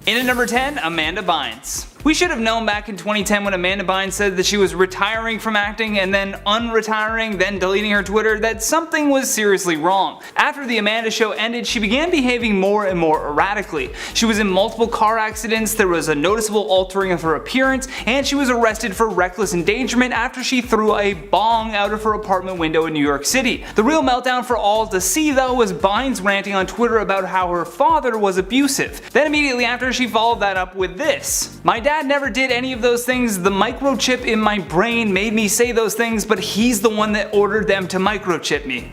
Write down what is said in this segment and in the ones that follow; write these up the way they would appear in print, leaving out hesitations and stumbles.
In at number 10, Amanda Bynes. We should have known back in 2010 when Amanda Bynes said that she was retiring from acting and then unretiring, then deleting her Twitter, that something was seriously wrong. After the Amanda Show ended, she began behaving more and more erratically. She was in multiple car accidents, there was a noticeable altering of her appearance, and she was arrested for reckless endangerment after she threw a bong out of her apartment window in New York City. The real meltdown for all to see though was Bynes ranting on Twitter about how her father was abusive. Then immediately after, she followed that up with this: "My dad never did any of those things. The microchip in my brain made me say those things, but he's the one that ordered them to microchip me."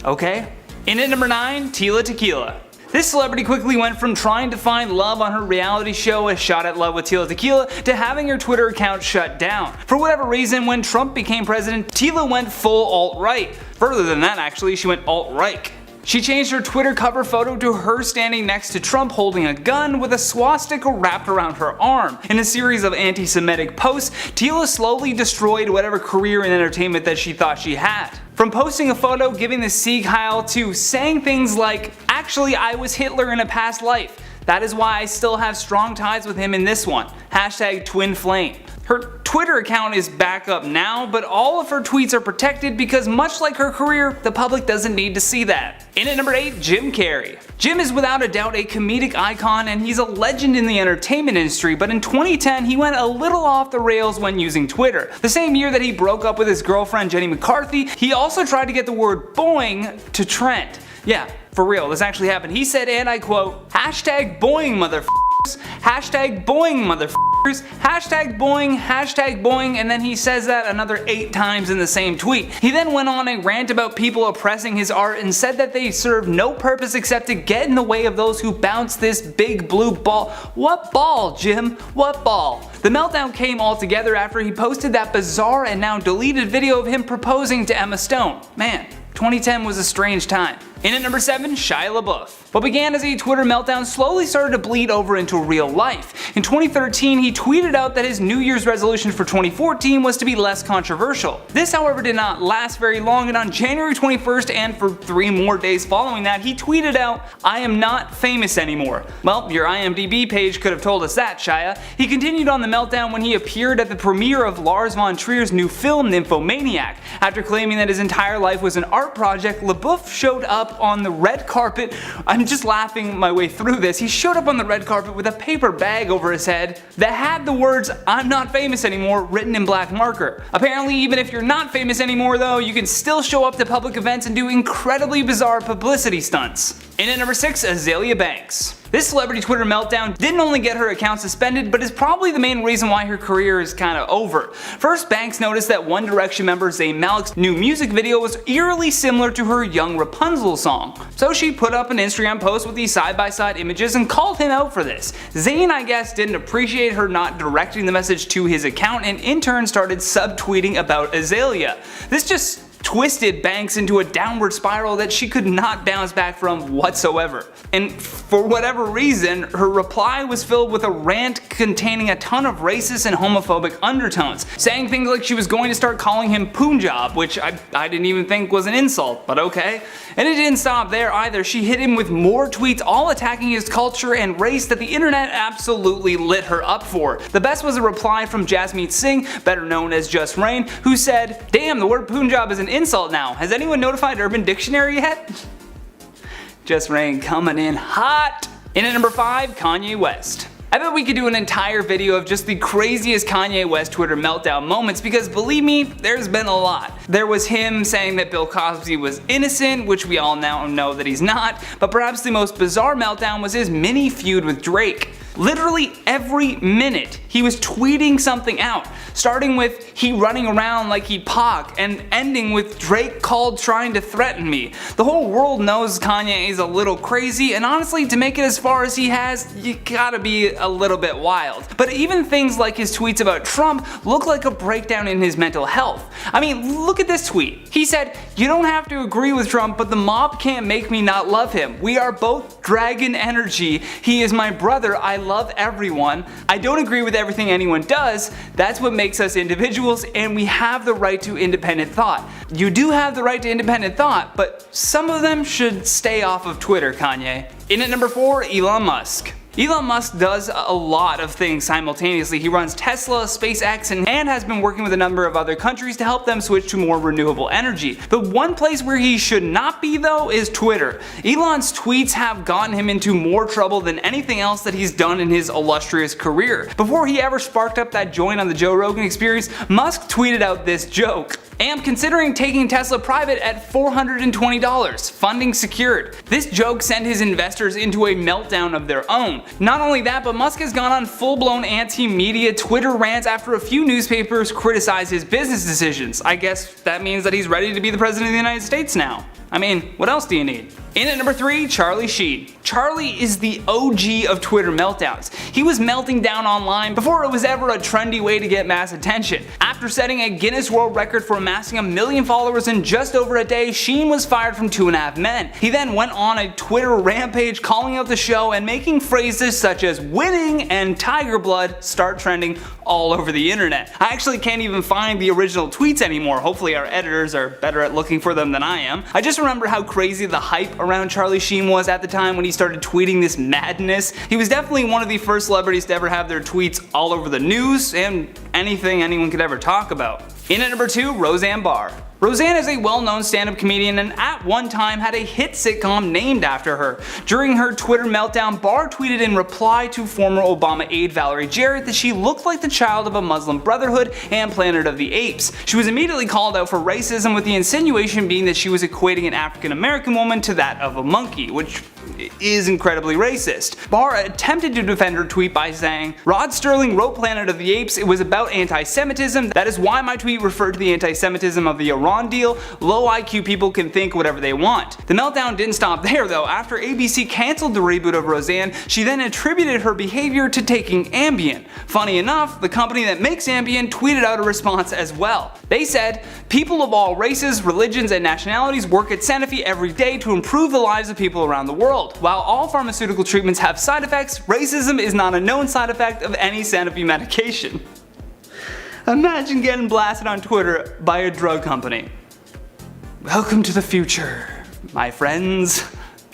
Okay. In at number 9, Tila Tequila. This celebrity quickly went from trying to find love on her reality show A Shot at Love with Tila Tequila to having her Twitter account shut down. For whatever reason, when Trump became president, Tila went full alt-right. Further than that actually, she went alt-Reich. She changed her Twitter cover photo to her standing next to Trump holding a gun with a swastika wrapped around her arm. In a series of anti-Semitic posts, Tila slowly destroyed whatever career in entertainment that she thought she had. From posting a photo giving the Sieg Heil to saying things like, "Actually, I was Hitler in a past life. That is why I still have strong ties with him in this one. Hashtag twin flame." Her Twitter account is back up now, but all of her tweets are protected because much like her career, the public doesn't need to see that. In at number 8, Jim Carrey. Jim is without a doubt a comedic icon and he's a legend in the entertainment industry, but in 2010 he went a little off the rails when using Twitter. The same year that he broke up with his girlfriend Jenny McCarthy, he also tried to get the word boing to trend. Yeah, for real, this actually happened. He said, and I quote, "Hashtag boing motherfuckers, hashtag boing motherfuckers, hashtag boing," and then he says that another 8 times in the same tweet. He then went on a rant about people oppressing his art and said that they serve no purpose except to get in the way of those who bounce this big blue ball. What ball, Jim? What ball? The meltdown came all together after he posted that bizarre and now deleted video of him proposing to Emma Stone. Man, 2010 was a strange time. In at number 7, Shia Labeouf. What began as a Twitter meltdown slowly started to bleed over into real life. In 2013, he tweeted out that his New Year's resolution for 2014 was to be less controversial. This, however, did not last very long, and on January 21st and for 3 more days following that, he tweeted out, "I am not famous anymore." Well, your IMDb page could have told us that, Shia. He continued on the meltdown when he appeared at the premiere of Lars von Trier's new film, Nymphomaniac. After claiming that his entire life was an art project, Labeouf showed up on the red carpet. I'm just laughing my way through this. He showed up on the red carpet with a paper bag over his head that had the words "I'm not famous anymore" written in black marker. Apparently, even if you're not famous anymore though, you can still show up to public events and do incredibly bizarre publicity stunts. In at number 6, Azealia Banks. This celebrity Twitter meltdown didn't only get her account suspended, but is probably the main reason why her career is kinda over. First, Banks noticed that One Direction member Zayn Malik's new music video was eerily similar to her Young Rapunzel song. So she put up an Instagram post with these side-by-side images and called him out for this. Zayn, I guess, didn't appreciate her not directing the message to his account and in turn started subtweeting about Azealia. This just twisted Banks into a downward spiral that she could not bounce back from whatsoever. And for whatever reason, her reply was filled with a rant containing a ton of racist and homophobic undertones, saying things like she was going to start calling him Punjab, which I didn't even think was an insult, but okay. And it didn't stop there either. She hit him with more tweets all attacking his culture and race that the internet absolutely lit her up for. The best was a reply from Jasmeet Singh, better known as Just Rain, who said, "Damn, the word Punjab is an insult now. Has anyone notified Urban Dictionary yet?" Just Rain coming in hot. In at number 5, Kanye West. I bet we could do an entire video of just the craziest Kanye West Twitter meltdown moments because believe me, there's been a lot. There was him saying that Bill Cosby was innocent, which we all now know that he's not, but perhaps the most bizarre meltdown was his mini feud with Drake. Literally every minute he was tweeting something out, starting with he running around like he Pac and ending with Drake called trying to threaten me. The whole world knows Kanye is a little crazy, and honestly, to make it as far as he has, you gotta be a little bit wild. But even things like his tweets about Trump look like a breakdown in his mental health. I mean, look at this tweet. He said, "You don't have to agree with Trump, but the mob can't make me not love him. We are both dragon energy. He is my brother. I love everyone. I don't agree with everything anyone does. That's what makes us individuals, and we have the right to independent thought." You do have the right to independent thought, but some of them should stay off of Twitter, Kanye. In at number 4, Elon Musk. Elon Musk does a lot of things simultaneously. He runs Tesla, SpaceX, and has been working with a number of other countries to help them switch to more renewable energy. The one place where he should not be though is Twitter. Elon's tweets have gotten him into more trouble than anything else that he's done in his illustrious career. Before he ever sparked up that joint on the Joe Rogan Experience, Musk tweeted out this joke: "Am considering taking Tesla private at $420, funding secured." This joke sent his investors into a meltdown of their own. Not only that, but Musk has gone on full-blown anti-media Twitter rants after a few newspapers criticized his business decisions. I guess that means that he's ready to be the president of the United States now. I mean, what else do you need? In at number 3, Charlie Sheen. Charlie is the OG of Twitter meltdowns. He was melting down online before it was ever a trendy way to get mass attention. After setting a Guinness World Record for amassing 1 million followers in just over a day, Sheen was fired from 2.5 Men. He then went on a Twitter rampage calling out the show and making phrases such as "winning" and "tiger blood" start trending all over the internet. I actually can't even find the original tweets anymore. Hopefully our editors are better at looking for them than I am. I just remember how crazy the hype around Charlie Sheen was at the time when he started tweeting this madness. He was definitely one of the first celebrities to ever have their tweets all over the news and anything anyone could ever talk about. In at number 2, Roseanne Barr. Roseanne is a well-known stand-up comedian and at one time had a hit sitcom named after her. During her Twitter meltdown, Barr tweeted in reply to former Obama aide Valerie Jarrett that she looked like the child of a Muslim Brotherhood and Planet of the Apes. She was immediately called out for racism, with the insinuation being that she was equating an African American woman to that of a monkey, which is incredibly racist. Barr attempted to defend her tweet by saying, "Rod Sterling wrote Planet of the Apes. It was about anti-Semitism. That is why my tweet referred to the anti-Semitism of the Iran deal. Low IQ people can think whatever they want." The meltdown didn't stop there though. After ABC cancelled the reboot of Roseanne, she then attributed her behavior to taking Ambien. Funny enough, the company that makes Ambien tweeted out a response as well. They said, "People of all races, religions, and nationalities work at Sanofi every day to improve the lives of people around the world. While all pharmaceutical treatments have side effects, racism is not a known side effect of any Sanofi medication." Imagine getting blasted on Twitter by a drug company. Welcome to the future, my friends.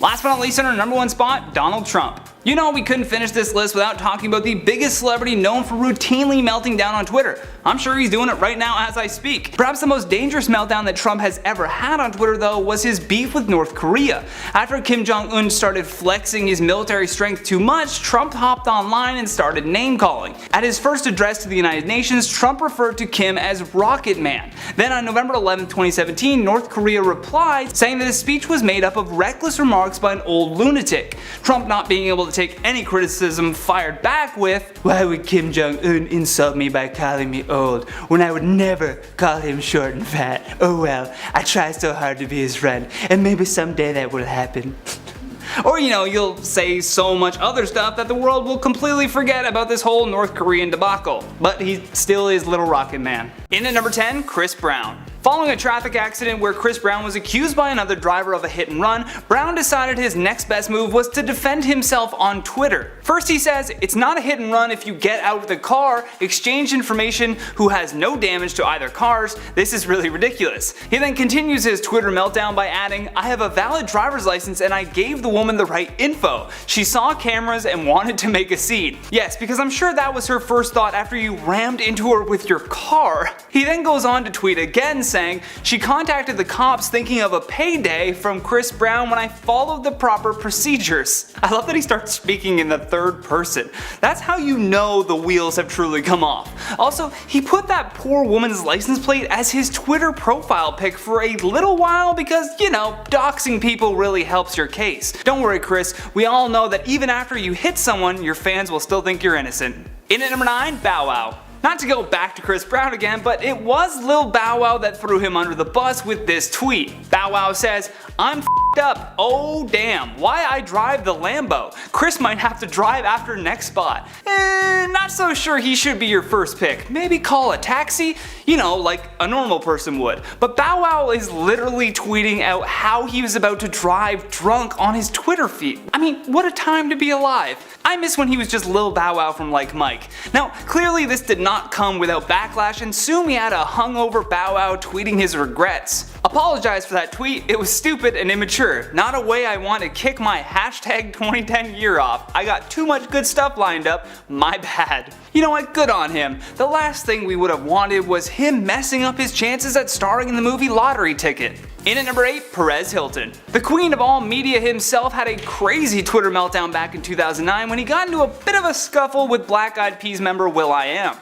Last but not least, on our number 1 spot, Donald Trump. You know, we couldn't finish this list without talking about the biggest celebrity known for routinely melting down on Twitter. I'm sure he's doing it right now as I speak. Perhaps the most dangerous meltdown that Trump has ever had on Twitter though was his beef with North Korea. After Kim Jong-un started flexing his military strength too much, Trump hopped online and started name calling. At his first address to the United Nations, Trump referred to Kim as Rocket Man. Then on November 11, 2017, North Korea replied saying that his speech was made up of reckless remarks by an old lunatic. Trump, not being able to take any criticism, fired back with, "Why would Kim Jong-un insult me by calling me old when I would never call him short and fat? Oh well, I try so hard to be his friend, and maybe someday that will happen." Or you know, you'll say so much other stuff that the world will completely forget about this whole North Korean debacle. But he still is Little Rocket Man. In at number 10, Chris Brown. Following a traffic accident where Chris Brown was accused by another driver of a hit and run, Brown decided his next best move was to defend himself on Twitter. First he says, "It's not a hit and run if you get out of the car, exchange information, who has no damage to either cars. This is really ridiculous." He then continues his Twitter meltdown by adding, "I have a valid driver's license and I gave the woman the right info. She saw cameras and wanted to make a scene." Yes, because I'm sure that was her first thought after you rammed into her with your car. He then goes on to tweet again saying, "She contacted the cops thinking of a payday from Chris Brown when I followed the proper procedures." I love that he starts speaking in the third person. That's how you know the wheels have truly come off. Also, he put that poor woman's license plate as his Twitter profile pic for a little while because, you know, doxing people really helps your case. Don't worry, Chris, we all know that even after you hit someone, your fans will still think you're innocent. In at number 9, Bow Wow. Not to go back to Chris Brown again, but it was Lil Bow Wow that threw him under the bus with this tweet. Bow Wow says, "I'm f***ed up. Oh damn, why I drive the Lambo? Chris might have to drive after next spot." Not so sure he should be your first pick. Maybe call a taxi, you know, like a normal person would. But Bow Wow is literally tweeting out how he was about to drive drunk on his Twitter feed. I mean, what a time to be alive. I miss when he was just Lil Bow Wow from Like Mike. Now, clearly this did not come without backlash, and soon we had a hungover Bow Wow tweeting his regrets. Apologize for that tweet, it was stupid and immature. Not a way I want to kick my hashtag 2010 year off. I got too much good stuff lined up, my bad. You know what, good on him. The last thing we would have wanted was him messing up his chances at starring in the movie Lottery Ticket. In at number 8, Perez Hilton. The queen of all media himself had a crazy Twitter meltdown back in 2009 when he got into a bit of a scuffle with Black Eyed Peas member will.i.am.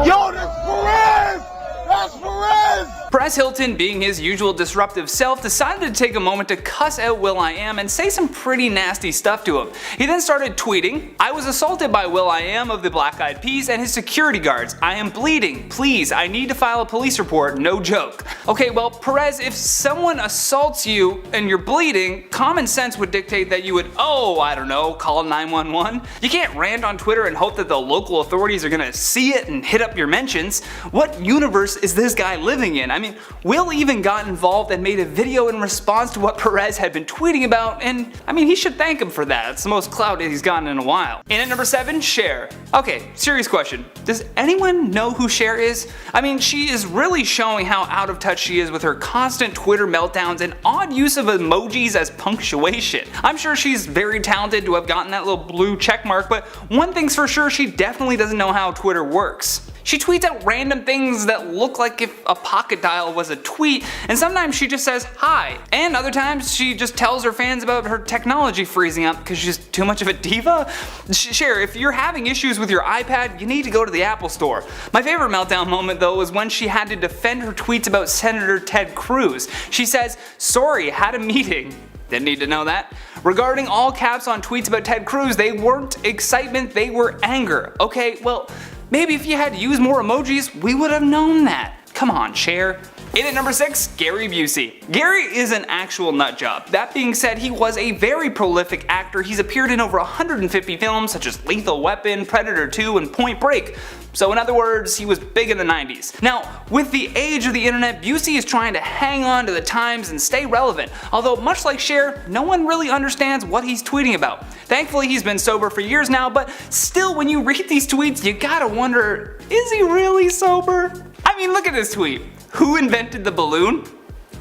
Yo, that's Perez! That's Perez! Perez Hilton, being his usual disruptive self, decided to take a moment to cuss out will.i.am and say some pretty nasty stuff to him. He then started tweeting, "I was assaulted by will.i.am of the Black Eyed Peas and his security guards. I am bleeding. Please, I need to file a police report, no joke." Okay, well, Perez, if someone assaults you and you're bleeding, common sense would dictate that you would, I don't know, call 911. You can't rant on Twitter and hope that the local authorities are gonna see it and hit up your mentions. What universe is this guy living in? I mean, Will even got involved and made a video in response to what Perez had been tweeting about, and I mean, he should thank him for that. It's the most clout he's gotten in a while. In at number 7, Cher. Okay, serious question. Does anyone know who Cher is? I mean, she is really showing how out of touch she is with her constant Twitter meltdowns and odd use of emojis as punctuation. I'm sure she's very talented to have gotten that little blue check mark, but one thing's for sure, she definitely doesn't know how Twitter works. She tweets out random things that look like if a pocket dial was a tweet, and sometimes she just says hi, and other times she just tells her fans about her technology freezing up because she's too much of a diva. Cher, if you're having issues with your iPad, you need to go to the Apple store. My favorite meltdown moment though was when she had to defend her tweets about Senator Ted Cruz. She says, "Sorry, had a meeting." Didn't need to know that. Regarding all caps on tweets about Ted Cruz, they weren't excitement, they were anger. Okay, well, maybe if you had to use more emojis, we would have known that. Come on, Cher. In at number 6, Gary Busey. Gary is an actual nut job. That being said, he was a very prolific actor. He's appeared in over 150 films such as Lethal Weapon, Predator 2, and Point Break. So in other words, he was big in the 90s. Now, with the age of the internet, Busey is trying to hang on to the times and stay relevant. Although much like Cher, no one really understands what he's tweeting about. Thankfully, he's been sober for years now, but still when you read these tweets, you gotta wonder, is he really sober? I mean, look at this tweet. Who invented the balloon?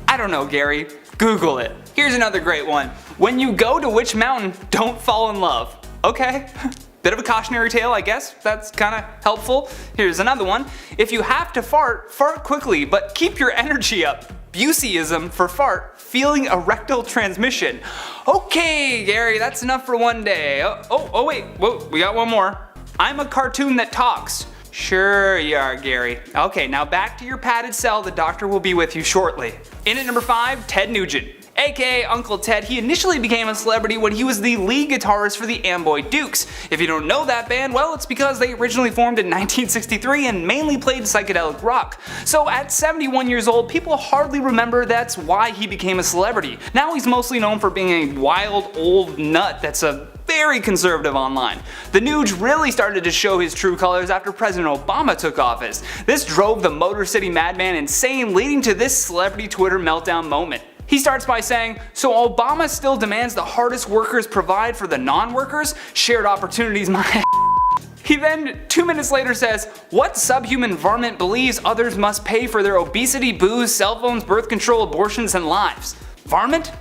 I don't know, Gary. Google it. Here's another great one. When you go to which mountain, don't fall in love. Okay. Bit of a cautionary tale, I guess. That's kinda helpful. Here's another one. If you have to fart, fart quickly, but keep your energy up. Buseyism for fart, feeling erectile transmission. Okay, Gary, that's enough for one day. Wait, whoa, we got one more. I'm a cartoon that talks. Sure you are, Gary. Okay, now back to your padded cell. The doctor will be with you shortly. In at number 5, Ted Nugent. aka Uncle Ted. He initially became a celebrity when he was the lead guitarist for the Amboy Dukes. If you don't know that band, well, it's because they originally formed in 1963 and mainly played psychedelic rock. So at 71 years old, people hardly remember that's why he became a celebrity. Now he's mostly known for being a wild old nut that's very conservative online. The Nuge really started to show his true colors after President Obama took office. This drove the Motor City Madman insane, leading to this celebrity Twitter meltdown moment. He starts by saying, "So Obama still demands the hardest workers provide for the non-workers? Shared opportunities, my He then, 2 minutes later says, "What subhuman varmint believes others must pay for their obesity, booze, cell phones, birth control, abortions, and lives? Varmint?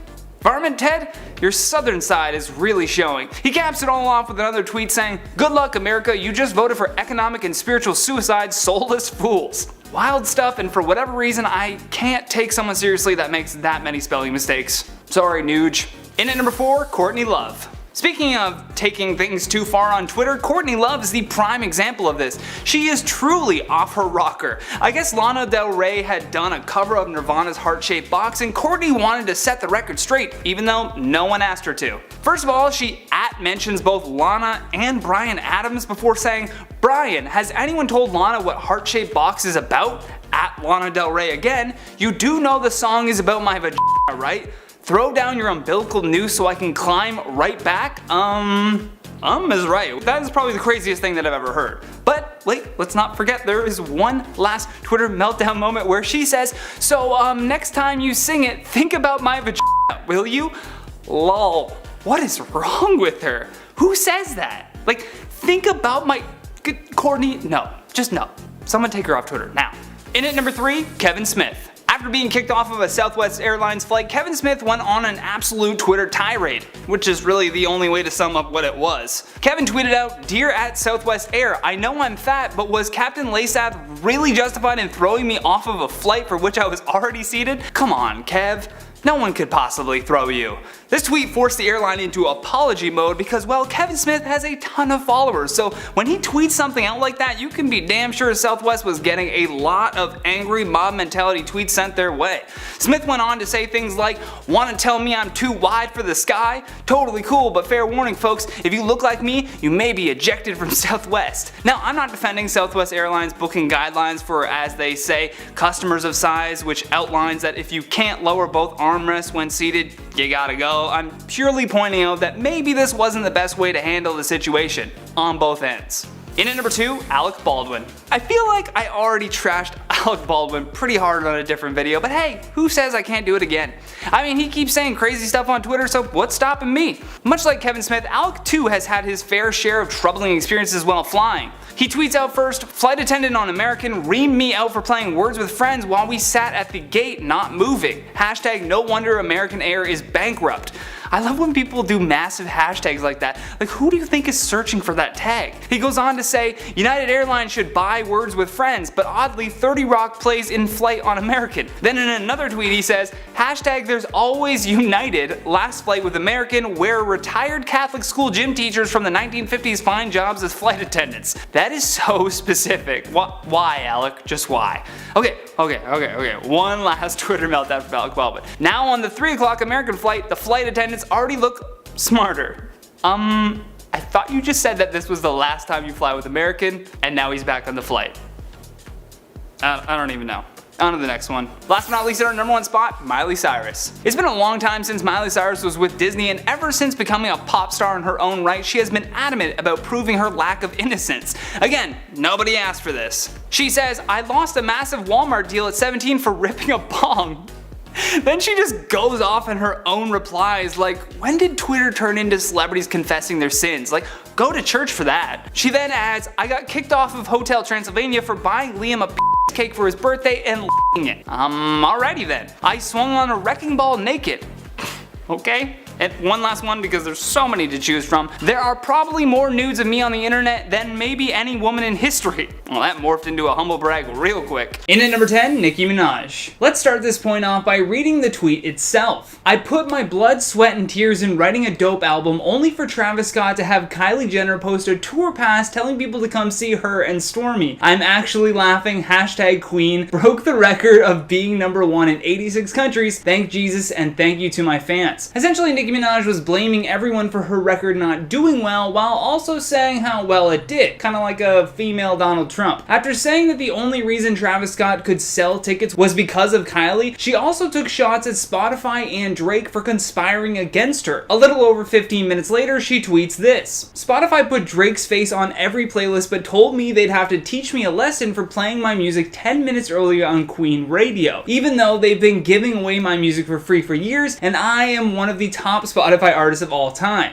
Varmint, Ted? Your southern side is really showing." He caps it all off with another tweet saying, "Good luck, America, you just voted for economic and spiritual suicide, soulless fools." Wild stuff, and for whatever reason, I can't take someone seriously that makes that many spelling mistakes. Sorry, Nuge. In at number 4, Courtney Love. Speaking of taking things too far on Twitter, Courtney Love is the prime example of this. She is truly off her rocker. I guess Lana Del Rey had done a cover of Nirvana's heart-shaped box and Courtney wanted to set the record straight, even though no one asked her to. First of all, she mentions both Lana and Bryan Adams before saying, "Bryan, has anyone told Lana what heart-shaped box is about?" At Lana Del Rey again, "You do know the song is about my vagina, right? Throw down your umbilical noose so I can climb right back?" Is right. That is probably the craziest thing that I've ever heard. But wait, let's not forget there is one last Twitter meltdown moment where she says, "So next time you sing it, think about my vagina, will you?" Lol. What is wrong with her? Who says that? Like, think about my... Courtney, no. Just no. Someone take her off Twitter, now. In at number 3, Kevin Smith. After being kicked off of a Southwest Airlines flight, Kevin Smith went on an absolute Twitter tirade, which is really the only way to sum up what it was. Kevin tweeted out, "Dear at Southwest Air, I know I'm fat, but was Captain Lasath really justified in throwing me off of a flight for which I was already seated? Come on, Kev. No one could possibly throw you." This tweet forced the airline into apology mode because, well, Kevin Smith has a ton of followers, so when he tweets something out like that, you can be damn sure Southwest was getting a lot of angry mob mentality tweets sent their way. Smith went on to say things like, "Wanna tell me I'm too wide for the sky? Totally cool, but fair warning folks, if you look like me, you may be ejected from Southwest." Now, I'm not defending Southwest Airlines booking guidelines for, as they say, customers of size, which outlines that if you can't lower both armrests when seated, you gotta go. I'm purely pointing out that maybe this wasn't the best way to handle the situation, on both ends. In at number 2, Alec Baldwin. I feel like I already trashed Alec Baldwin pretty hard on a different video, but hey, who says I can't do it again? I mean, he keeps saying crazy stuff on Twitter, so what's stopping me? Much like Kevin Smith, Alec too has had his fair share of troubling experiences while flying. He tweets out first, "Flight attendant on American reamed me out for playing Words with Friends while we sat at the gate not moving. Hashtag no wonder American Air is bankrupt." I love when people do massive hashtags like that. Like, who do you think is searching for that tag? He goes on to say, "United Airlines should buy Words with Friends, but oddly 30 Rock plays in flight on American." Then in another tweet he says, "Hashtag there's always United, last flight with American, where retired Catholic school gym teachers from the 1950s find jobs as flight attendants." That is so specific. Why, Alec? Just why? Okay. One last Twitter meltdown from Alec Baldwin. Now on the 3 o'clock American flight, the flight attendants already look smarter. I thought you just said that this was the last time you fly with American, and now he's back on the flight. I don't even know. On to the next one. Last but not least, at our number 1 spot, Miley Cyrus. It's been a long time since Miley Cyrus was with Disney, and ever since becoming a pop star in her own right, she has been adamant about proving her lack of innocence. Again, nobody asked for this. She says, "I lost a massive Walmart deal at 17 for ripping a bong." Then she just goes off in her own replies like, when did Twitter turn into celebrities confessing their sins? Like, go to church for that. She then adds, "I got kicked off of Hotel Transylvania for buying Liam a cake for his birthday and it. Alrighty then. I swung on a wrecking ball naked." Okay? And one last one because there's so many to choose from. "There are probably more nudes of me on the internet than maybe any woman in history." Well, that morphed into a humble brag real quick. In at number 10, Nicki Minaj. Let's start this point off by reading the tweet itself. "I put my blood, sweat, and tears in writing a dope album only for Travis Scott to have Kylie Jenner post a tour pass telling people to come see her and Stormy. I'm actually laughing. Hashtag Queen. Broke the record of being number 1 in 86 countries. Thank Jesus and thank you to my fans." Essentially, Nicki Minaj was blaming everyone for her record not doing well while also saying how well it did, kind of like a female Donald Trump. After saying that the only reason Travis Scott could sell tickets was because of Kylie, she also took shots at Spotify and Drake for conspiring against her. A little over 15 minutes later, she tweets this. "Spotify put Drake's face on every playlist but told me they'd have to teach me a lesson for playing my music 10 minutes earlier on Queen Radio, even though they've been giving away my music for free for years and I am one of the top Spotify artists of all time."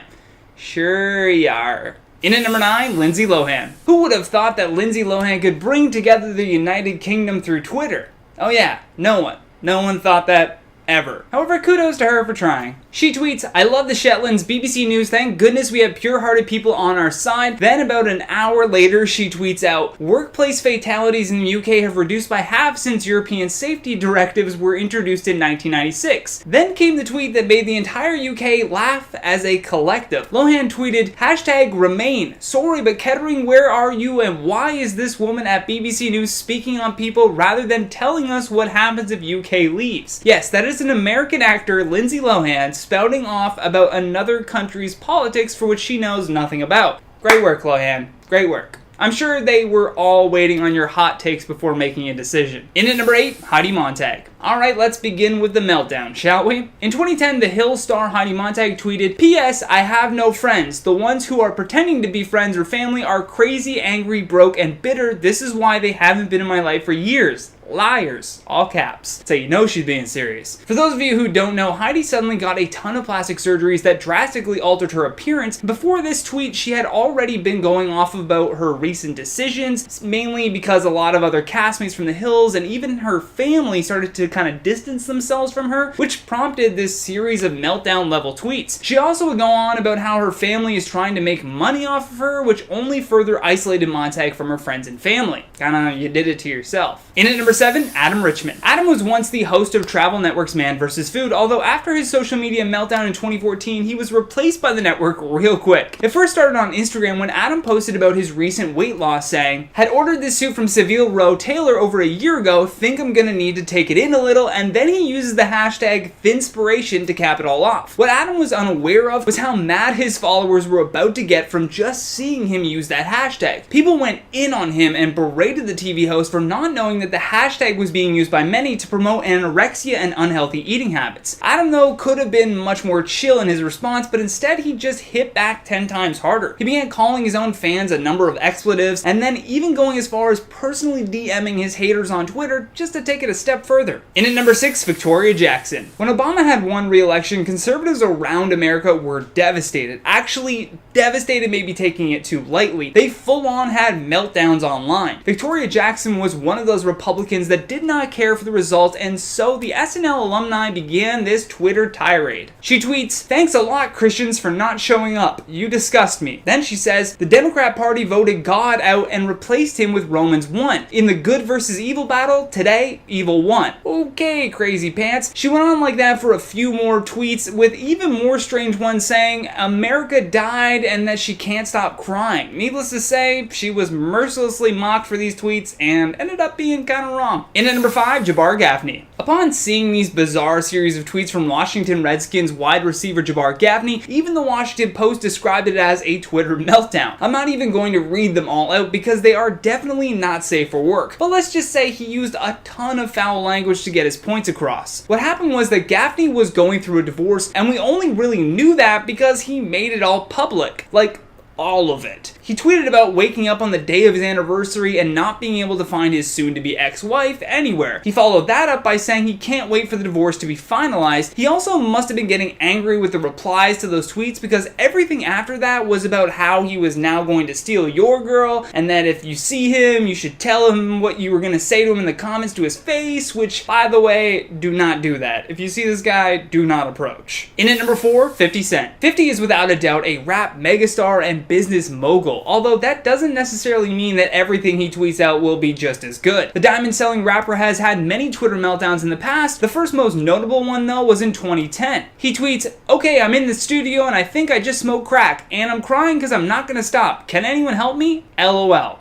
Sure you are. In at number 9, Lindsay Lohan. Who would have thought that Lindsay Lohan could bring together the United Kingdom through Twitter? Oh yeah, no one. No one thought that ever. However, kudos to her for trying. She tweets, "I love the Shetlands, BBC News, thank goodness we have pure-hearted people on our side." Then about an hour later, she tweets out, "Workplace fatalities in the UK have reduced by half since European safety directives were introduced in 1996. Then came the tweet that made the entire UK laugh as a collective. Lohan tweeted, "Hashtag Remain. Sorry, but Kettering, where are you and why is this woman at BBC News speaking on people rather than telling us what happens if UK leaves?" Yes, that is an American actor, Lindsay Lohan, spouting off about another country's politics for which she knows nothing about. Great work, Lohan. Great work. I'm sure they were all waiting on your hot takes before making a decision. In at number 8, Heidi Montag. Alright, let's begin with the meltdown, shall we? In 2010, The Hill star Heidi Montag tweeted, "P.S. I have no friends. The ones who are pretending to be friends or family are crazy, angry, broke, and bitter. This is why they haven't been in my life for years." liars, all caps. So you know she's being serious. For those of you who don't know, Heidi suddenly got a ton of plastic surgeries that drastically altered her appearance. Before this tweet, she had already been going off about her recent decisions, mainly because a lot of other castmates from The Hills and even her family started to kind of distance themselves from her, which prompted this series of meltdown level tweets. She also would go on about how her family is trying to make money off of her, which only further isolated Montag from her friends and family. Kinda, you did it to yourself. In at number 7, Adam Richman. Adam was once the host of Travel Network's Man vs. Food, although after his social media meltdown in 2014, he was replaced by the network real quick. It first started on Instagram when Adam posted about his recent weight loss, saying, "Had ordered this suit from Seville Row Taylor over a year ago, think I'm gonna need to take it in a little," and then he uses the hashtag Finspiration to cap it all off. What Adam was unaware of was how mad his followers were about to get from just seeing him use that hashtag. People went in on him and berated the TV host for not knowing that the hashtag was being used by many to promote anorexia and unhealthy eating habits. Adam, though, could have been much more chill in his response, but instead he just hit back 10 times harder. He began calling his own fans a number of expletives, and then even going as far as personally DMing his haters on Twitter just to take it a step further. In at number 6, Victoria Jackson. When Obama had won re-election, conservatives around America were devastated. Actually, devastated may be taking it too lightly. They full-on had meltdowns online. Victoria Jackson was one of those Republicans that did not care for the result, and so the SNL alumni began this Twitter tirade. She tweets, "Thanks a lot, Christians, for not showing up. You disgust me." Then she says, "The Democrat Party voted God out and replaced him with Romans 1. In the good versus evil battle, today, evil won." Okay, crazy pants. She went on like that for a few more tweets, with even more strange ones saying America died and that she can't stop crying. Needless to say, she was mercilessly mocked for these tweets and ended up being kind of wrong. In at number 5, Jabbar Gaffney. Upon seeing these bizarre series of tweets from Washington Redskins wide receiver Jabbar Gaffney, even the Washington Post described it as a Twitter meltdown. I'm not even going to read them all out because they are definitely not safe for work, but let's just say he used a ton of foul language to get his points across. What happened was that Gaffney was going through a divorce, and we only really knew that because he made it all public. Like, all of it. He tweeted about waking up on the day of his anniversary and not being able to find his soon-to-be ex-wife anywhere. He followed that up by saying he can't wait for the divorce to be finalized. He also must have been getting angry with the replies to those tweets because everything after that was about how he was now going to steal your girl, and that if you see him, you should tell him what you were going to say to him in the comments to his face, which, by the way, do not do that. If you see this guy, do not approach. In at number 4, 50 Cent. 50 is without a doubt a rap megastar and business mogul, although that doesn't necessarily mean that everything he tweets out will be just as good. The diamond-selling rapper has had many Twitter meltdowns in the past. The first most notable one, though, was in 2010. He tweets, "Okay, I'm in the studio and I think I just smoked crack, and I'm crying because I'm not gonna stop. Can anyone help me? LOL."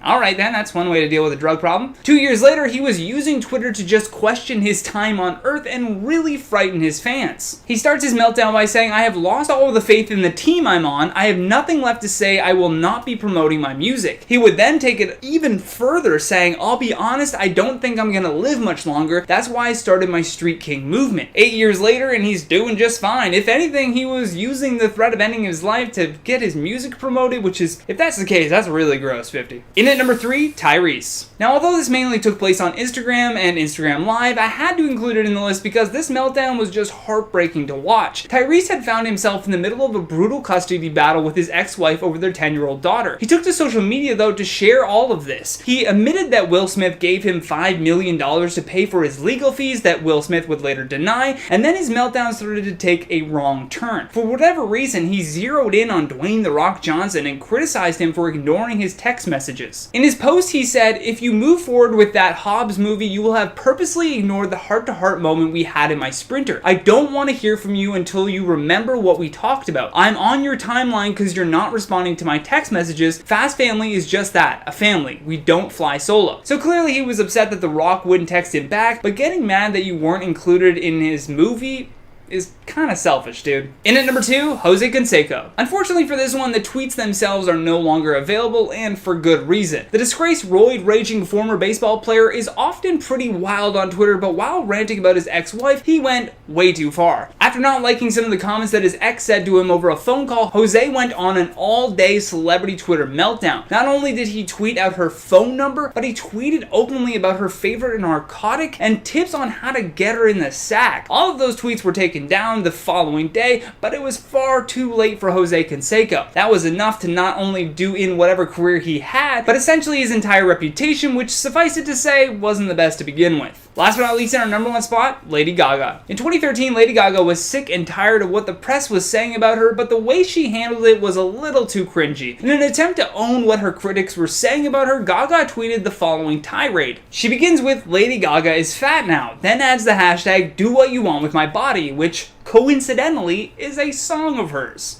Alright then, that's one way to deal with a drug problem. 2 years later, he was using Twitter to just question his time on Earth and really frighten his fans. He starts his meltdown by saying, "I have lost all of the faith in the team I'm on. I have nothing left to say. I will not be promoting my music." He would then take it even further, saying, "I'll be honest, I don't think I'm gonna live much longer. That's why I started my Street King movement." 8 years later, and he's doing just fine. If anything, he was using the threat of ending his life to get his music promoted, which is, if that's the case, that's really gross, 50. In at number 3, Tyrese. Now, although this mainly took place on Instagram and Instagram Live, I had to include it in the list because this meltdown was just heartbreaking to watch. Tyrese had found himself in the middle of a brutal custody battle with his ex-wife over their 10-year-old daughter. He took to social media, though, to share all of this. He admitted that Will Smith gave him $5 million to pay for his legal fees that Will Smith would later deny, and then his meltdown started to take a wrong turn. For whatever reason, he zeroed in on Dwayne "The Rock" Johnson and criticized him for ignoring his text messages. In his post, he said, "If you move forward with that Hobbs movie, you will have purposely ignored the heart-to-heart moment we had in my Sprinter. I don't want to hear from you until you remember what we talked about. I'm on your timeline because you're not responding to my text messages. Fast Family is just that, a family. We don't fly solo." So clearly he was upset that The Rock wouldn't text him back, but getting mad that you weren't included in his movie is kind of selfish, dude. In at number 2, Jose Canseco. Unfortunately for this one, the tweets themselves are no longer available, and for good reason. The disgraced roid-raging former baseball player is often pretty wild on Twitter, but while ranting about his ex-wife, he went way too far. After not liking some of the comments that his ex said to him over a phone call, Jose went on an all-day celebrity Twitter meltdown. Not only did he tweet out her phone number, but he tweeted openly about her favorite narcotic and tips on how to get her in the sack. All of those tweets were taken down the following day, but it was far too late for Jose Canseco. That was enough to not only do in whatever career he had, but essentially his entire reputation, which suffice it to say, wasn't the best to begin with. Last but not least, in our number one spot, Lady Gaga. In 2013, Lady Gaga was sick and tired of what the press was saying about her, but the way she handled it was a little too cringy. In an attempt to own what her critics were saying about her, Gaga tweeted the following tirade. She begins with, "Lady Gaga is fat now," then adds the hashtag, "do what you want with my body," which, coincidentally, is a song of hers.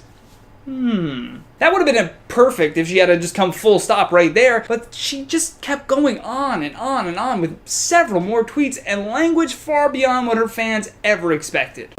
That would have been perfect if she had to just come full stop right there, but she just kept going on and on and on with several more tweets and language far beyond what her fans ever expected.